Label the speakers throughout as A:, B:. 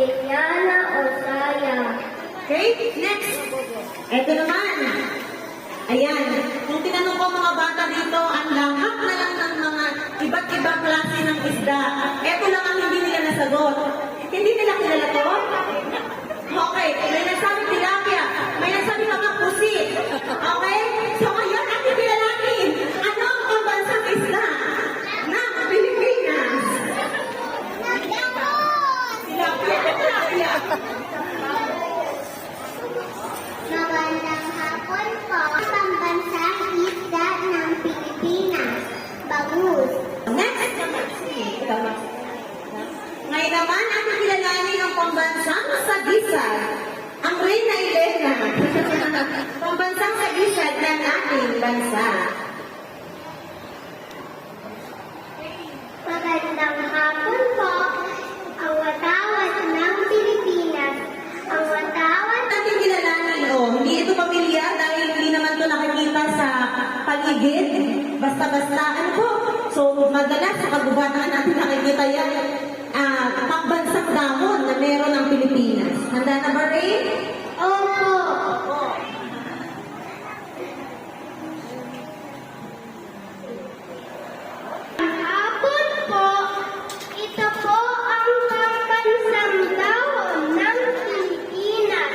A: Liliana Osaya.
B: Okay, next. Ito naman. Ayan, kung tinanong ko mga bata dito, ang lahat na lang ng mga iba't ibang klase ng isda. Ito lang ang hindi nila nasagot. Hindi nila kilala to? Okay, may nasabi tilapia, may nasabi mga pusit. Okay? So ngayon, natin kilalanin. Ano ang pambansang isda ng Pilipinas? Tilapia.
A: Magandang hapon po. Pambansang isda ng Pilipinas. Bangus.
B: Next. Ngayon naman, ating kilalanin ang pambansang sagisag. Ang Reyna Elena. Pambansang sagisag ng ating bansa.
A: Magandang hapon po. Ang watawat ng Pilipinas. Ang watawat
B: Ating kilalanin, hindi ito pamilyar dahil hindi naman ito nakikita sa paligid. Basta-basta, ano po? So, madalas sa kagubatan natin nakikita yan. Pambansang dahon na meron ng Pilipinas. Handa na ba, Ray?
A: Opo. Hapon po. Ito po ang pambansang dahon ng Pilipinas.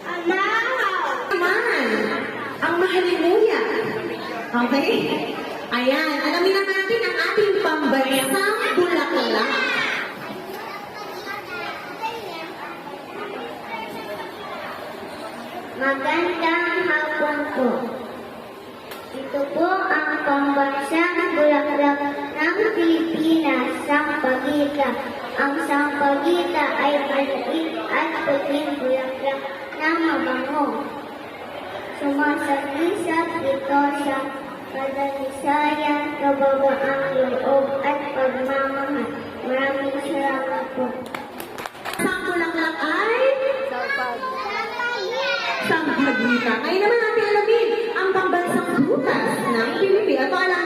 A: Anahaw.
B: Naman, ang mahalimuya. Okay? Ayan, alamin na natin ang ating pambansang bulaklak.
A: Magandang hapon po. Ito po ang pambansang bulaklak ng Pilipinas, sampagita. Ang sampagita ay maliit at puting bulaklak na mabango. Sumasagisag ito sa kadalisayan, kababaang loob at pagmamahal. Maraming salamat po.
B: Ang bulaklak ay sampagita. Ngayon naman natin alamin ang pambansang prutas ng Pilipinas. Ito alam